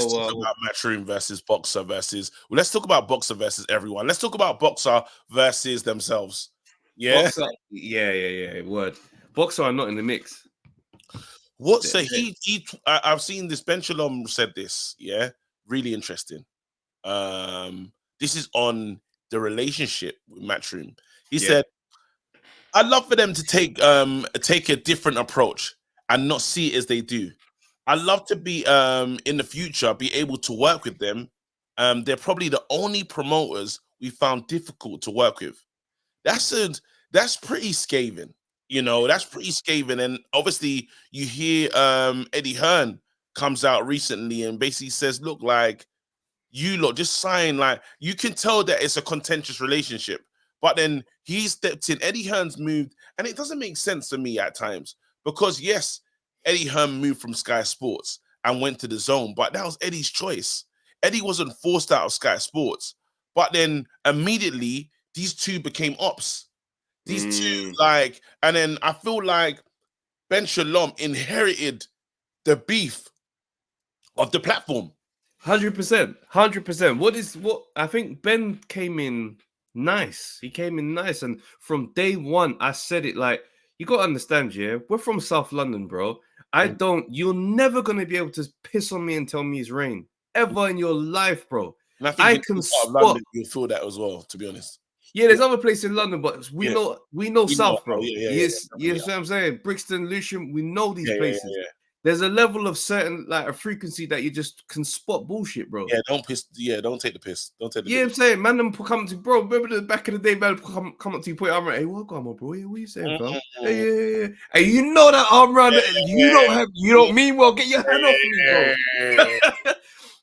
let's talk about Matchroom versus Boxer versus. Well, let's talk about Boxer versus everyone. Let's talk about Boxer versus themselves. Yeah. Boxer, yeah. Word. Boxer are not in the mix. What? So I've seen this. Ben Shalom said this. Yeah, really interesting. This is on the relationship with Matchroom. He said, "I'd love for them to take a different approach and not see it as they do. I'd love to be in the future be able to work with them. They're probably the only promoters we found difficult to work with. That's pretty scathing. You know, that's pretty scathing. And obviously, you hear Eddie Hearn comes out recently and basically says, look, like, you lot just sign, like, you can tell that it's a contentious relationship. But then he stepped in, Eddie Hearn's moved, and it doesn't make sense to me at times. Because yes, Eddie Hearn moved from Sky Sports and went to the Zone, but that was Eddie's choice. Eddie wasn't forced out of Sky Sports. But then immediately, these two became ops. These two, like, and then I feel like Ben Shalom inherited the beef of the platform. 100%. What I think Ben came in nice. He came in nice. And from day one, I said it, like, you got to understand, yeah, we're from South London, bro. You're never going to be able to piss on me and tell me it's rain ever in your life, bro. And I think I can spot London, you'll feel that as well, to be honest. Yeah, there's other places in London, but we know South, bro. You know what I'm saying? Brixton, Lewisham, we know these places. Yeah. There's a level of certain, like, a frequency that you just can spot bullshit, bro. Yeah, don't piss. Yeah, don't take the piss. Don't take the piss. Yeah, I'm saying, man, them come to, bro. Remember the back of the day, man, come up to you, put your arm around. Hey, what going on, bro? What are you saying, fam? Yeah. Hey, you know that arm around. You don't mean well. Get your hand off me, bro.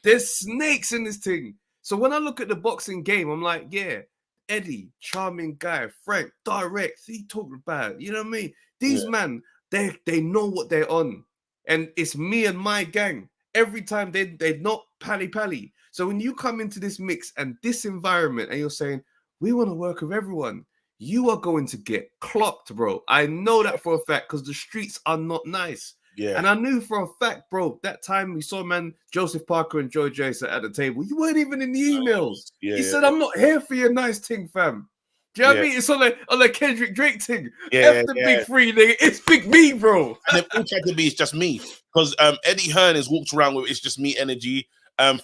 There's snakes in this thing. So when I look at the boxing game, I'm like, yeah, Eddie, charming guy, Frank, direct. He talking about, you know what I mean? These man, they know what they're on. And it's me and my gang. Every time they're not pally. So when you come into this mix and this environment and you're saying, we want to work with everyone, you are going to get clocked, bro. I know that for a fact because the streets are not nice. Yeah. And I knew for a fact, bro, that time we saw, man, Joseph Parker and Joe Jason at the table. You weren't even in the emails. He said, I'm not here for your nice thing, fam. Do you know what I mean? It's on the Kendrick Drake thing. F the big three, nigga. It's big me, bro. And if all tried to be, it's just me. Because Eddie Hearn has walked around with it's just me energy.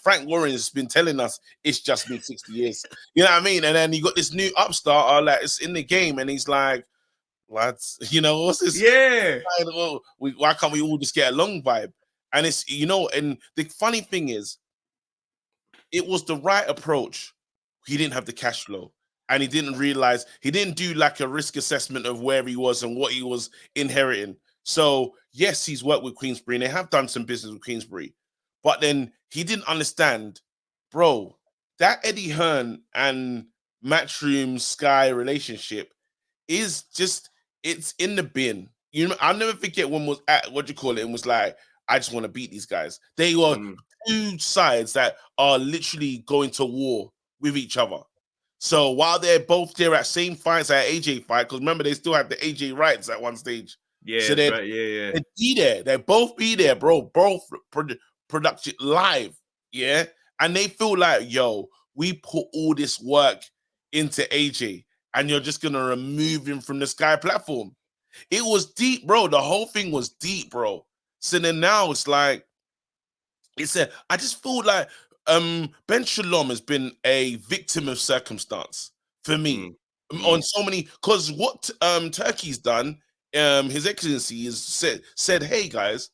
Frank Warren has been telling us it's just me 60 years. You know what I mean? And then you got this new upstart, like, it's in the game, and he's like, lads, you know, what's this? Yeah. Why can't we all just get along vibe? And it's, you know, and the funny thing is, it was the right approach. He didn't have the cash flow. And he didn't realize, he didn't do like a risk assessment of where he was and what he was inheriting. So, yes, he's worked with Queensbury and they have done some business with Queensbury. But then he didn't understand, bro, that Eddie Hearn and Matchroom Sky relationship is just, it's in the bin. You know, I'll never forget when was at, and was like, I just want to beat these guys. They were two sides that are literally going to war with each other. So while they're both there at same fights at AJ fight, because remember they still have the AJ rights at one stage. Yeah, so right. Yeah. They be there. They both be there, bro. Both production live. Yeah. And they feel like, yo, we put all this work into AJ and you're just gonna remove him from the Sky platform. It was deep, bro. The whole thing was deep, bro. So then now it's like, I just feel like Ben Shalom has been a victim of circumstance for me on so many, because what Turkey's done, His Excellency has said, hey guys,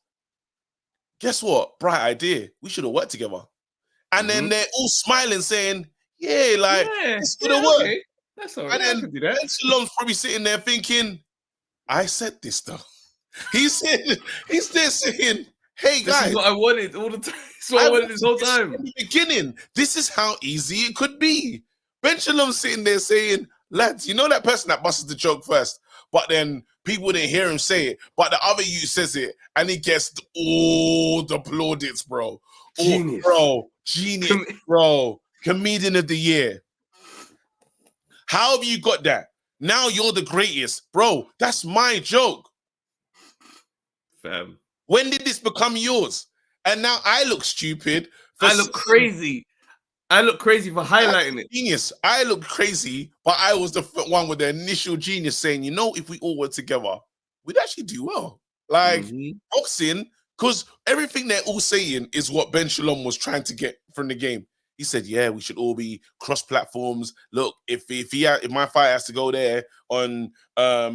guess what? Bright idea. We should have worked together. And then they're all smiling, saying, yeah, like, it's gonna work. Okay. That's all right. And then Ben Shalom's probably sitting there thinking, I said this stuff. He's there saying, hey guys, this is what I wanted all the time. This is what I wanted this whole time. In the beginning, this is how easy it could be. Ben Shalom's sitting there saying, lads, you know that person that busted the joke first, but then people didn't hear him say it, but the other you says it, and he gets all the plaudits, bro. Genius. Genius, bro. Comedian of the year. How have you got that? Now you're the greatest. Bro, that's my joke. Fam. When did this become yours? And now I look stupid I look crazy. I look crazy for highlighting it. Genius. I look crazy, but I was the one with the initial genius saying, you know, if we all were together, we'd actually do well. Like boxing, because everything they're all saying is what Ben Shalom was trying to get from the game. He said, yeah, we should all be cross platforms. Look, if my fight has to go there on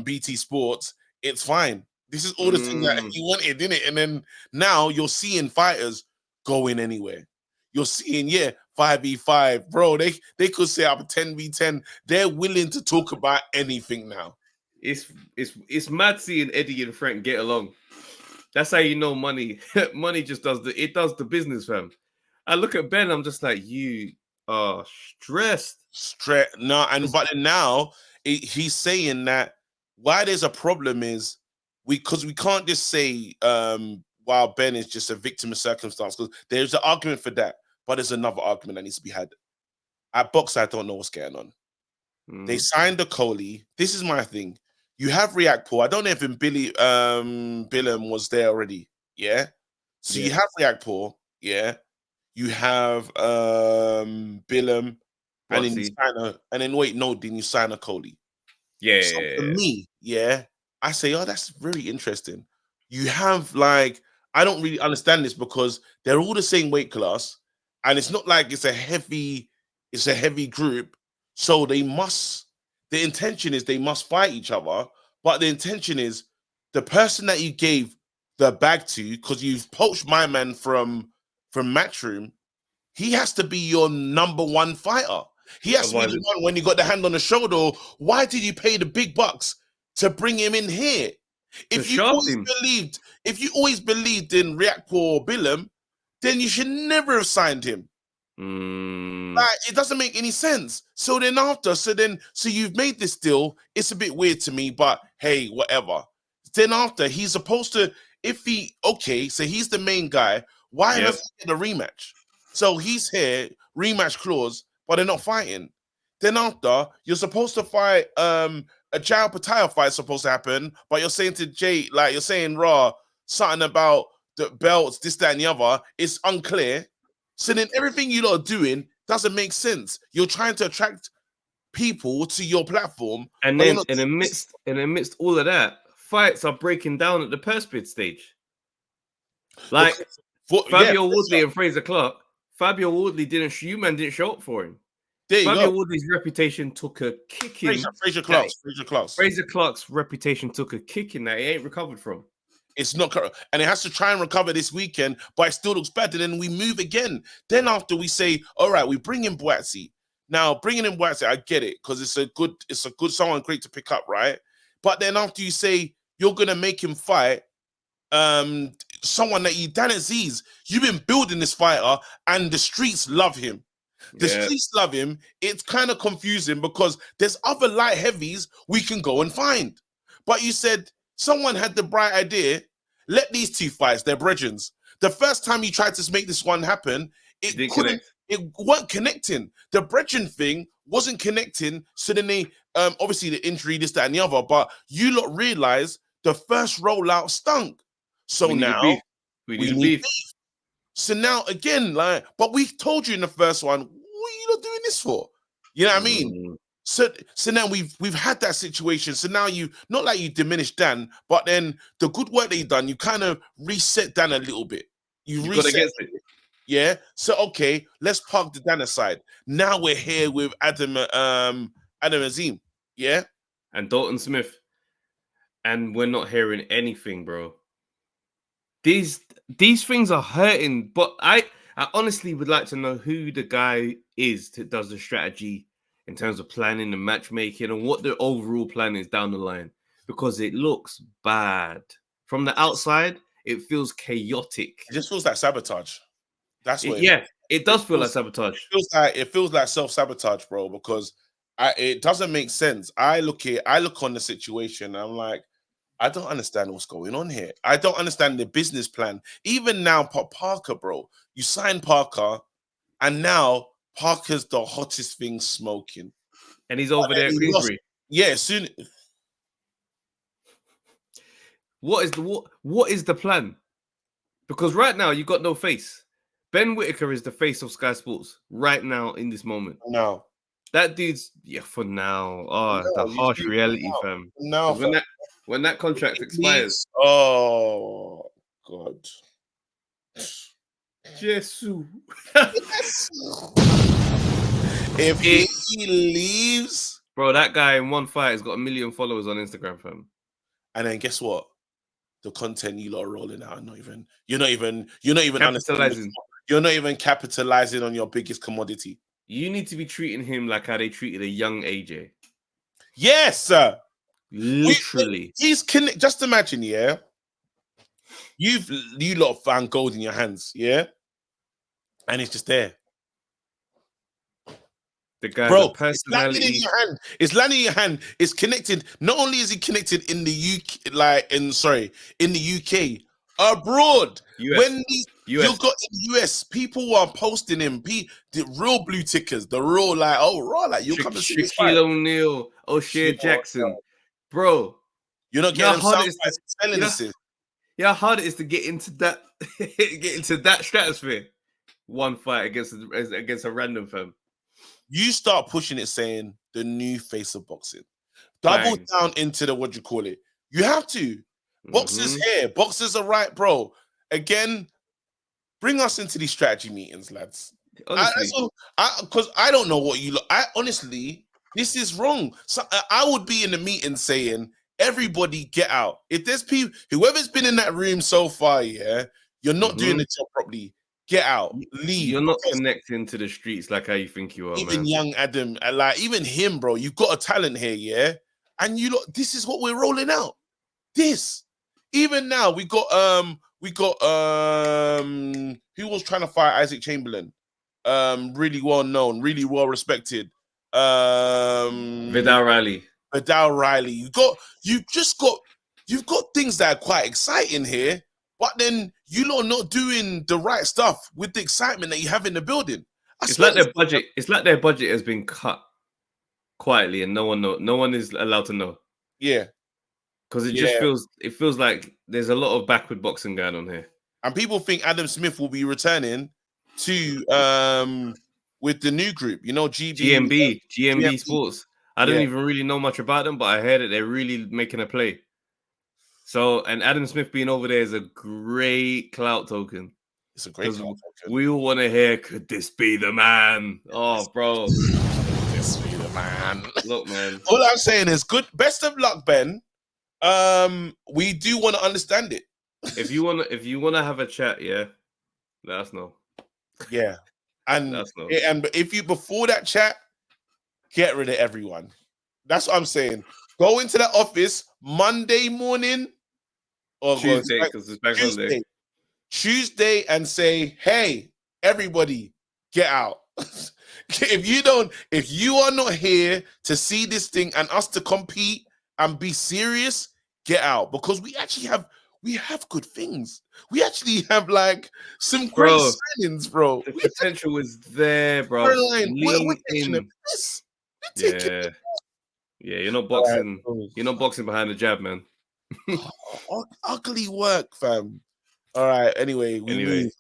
BT Sports, it's fine. This is all the thing that he wanted, didn't it? And then now you're seeing fighters going anywhere. You're seeing, 5v5, bro. They could say up 10v10. They're willing to talk about anything now. It's mad seeing Eddie and Frank get along. That's how you know money. Money just does the business, fam. I look at Ben, I'm just like, you are stressed. No, but now he's saying that why there's a problem is because we can't just say while Ben is just a victim of circumstance, because there's an argument for that, but there's another argument that needs to be had. At Box, I don't know what's going on. They signed the Coley. This is my thing. You have React Paul. I don't know if Billam was there already. Yeah. So you have React Paul. Yeah. You have Billam, and then you sign then you sign a Coley. Yeah. So for me, I say, oh, that's very interesting. You have like, I don't really understand this because they're all the same weight class, and it's not like it's a heavy group. So the intention is they must fight each other, but the intention is the person that you gave the bag to, because you've poached my man from Matchroom, he has to be your number one fighter. He has to be the one when you got the hand on the shoulder. Why did you pay the big bucks to bring him in here? If you always believed in Reakpo or Billam, then you should never have signed him. Like, it doesn't make any sense. So you've made this deal. It's a bit weird to me, but hey, whatever. Then after, he's supposed to, so he's the main guy. Why have they get a rematch? So he's here, rematch clause, but they're not fighting. Then after, you're supposed to fight, a Jao Pattaya fight is supposed to happen, but you're saying to Jay, like you're saying Raw, something about the belts, this, that, and the other. It's unclear. So then everything you lot are doing doesn't make sense. You're trying to attract people to your platform. And then amidst all of that, fights are breaking down at the purse bid stage. Like Fabio Woodley and Fraser Clark. Fabio Woodley didn't show up for him. Fabio Woodley's reputation took a kicking. Fraser Clark's reputation took a kicking that he ain't recovered from. It's not correct. And it has to try and recover this weekend, but it still looks bad. And then we move again. Then after we say, all right, we bring in Boatsi. Now, bringing in Boatsi, I get it, because it's a good someone great to pick up, right? But then after you say you're going to make him fight someone that Dan Aziz, you've been building this fighter and the streets love him. The streets love him. It's kind of confusing because there's other light heavies we can go and find. But you said someone had the bright idea, let these two fights, they're brethren. The first time you tried to make this one happen, it weren't connecting. The brethren thing wasn't connecting. So then they, obviously the injury, this, that, and the other, but you lot realize the first rollout stunk. So now we need beef. So now again, like, but we told you in the first one, what are you not doing this for? You know what I mean? So now we've had that situation. So now you, not like you diminished Dan, but then the good work that you done, you kind of reset Dan a little bit. You reset against it. Yeah. So okay, let's park the Dan aside. Now we're here with Adam Azim. Yeah. And Dalton Smith. And we're not hearing anything, bro. These things are hurting, but I honestly would like to know who the guy is that does the strategy in terms of planning and matchmaking and what the overall plan is down the line, because it looks bad. From the outside, it feels chaotic. It just feels like sabotage. That's what it does feel like sabotage. It feels like self-sabotage, bro, because it doesn't make sense. I look on the situation and I'm like, I don't understand what's going on here. I don't understand the business plan. Even now, Parker, bro, you signed Parker, and now Parker's the hottest thing smoking. And he's over there with injury. Yeah, soon. What is the plan? Because right now you got no face. Ben Whittaker is the face of Sky Sports right now in this moment. No. That dude's for now. Oh, the harsh reality, fam. No, fam. When that contract expires. Oh God. Jesus. If he leaves, bro, that guy in one fight has got 1 million followers on Instagram, fam. And then guess what? The content you lot are rolling out, you're not even capitalizing. You're not even capitalizing on your biggest commodity. You need to be treating him like how they treated a young AJ. Yes, sir. Literally. He's connected. Just imagine, yeah. You lot found gold in your hands, yeah, and it's just there. The guy, bro, the personality. It's landing in your hand. It's landing in your hand. It's connected. Not only is he connected in the UK, in the UK, abroad. US. When you've got in the US, people are posting him. The real blue tickers, the real you come to see this fight. Shaquille O'Neal, O'Shea Jackson, bro. You're not getting them selling this. Yeah, how hard it is to get into that, stratosphere. One fight against a random fam. You start pushing it, saying the new face of boxing. Double down into the what you call it. You have to. Boxers here. Boxers are right, bro. Again, bring us into these strategy meetings, lads. Honestly, because I don't know what you look. Honestly, this is wrong. So I would be in the meeting saying, everybody get out. If there's people, whoever's been in that room so far, yeah, you're not doing the job properly. Get out, leave. You're not connecting to the streets like how you think you are, even man. Young Adam, even him, bro. You've got a talent here, yeah. And this is what we're rolling out. This, even now, we got who was trying to fight Isaac Chamberlain, really well known, really well respected, Vidal Riley. You've got things that are quite exciting here. But then you lot not doing the right stuff with the excitement that you have in the building. It's like their budget. It's like their budget has been cut quietly, and no one is allowed to know. Yeah, because it just feels like there's a lot of backward boxing going on here. And people think Adam Smith will be returning to with the new group, GMB Sports. I don't even really know much about them, but I heard that they're really making a play. So, and Adam Smith being over there is a great clout token. It's a great clout token. We all want to hear, could this be the man? Oh, bro. Could this be the man? Look, man. All I'm saying is good. Best of luck, Ben. We do want to understand it. If you wanna have a chat, let us know. Yeah. And if you before that chat, get rid of everyone. That's what I'm saying. Go into that office Monday morning or Tuesday, because it's back Monday. Tuesday, and say, hey, everybody, get out. If you are not here to see this thing and us to compete and be serious, get out. Because we have good things. We actually have some great signings, bro. The potential is there, bro. We're taking a piss. Yeah, you're not boxing. You're not boxing behind the jab, man. Ugly work, fam. All right. Anyway, we move.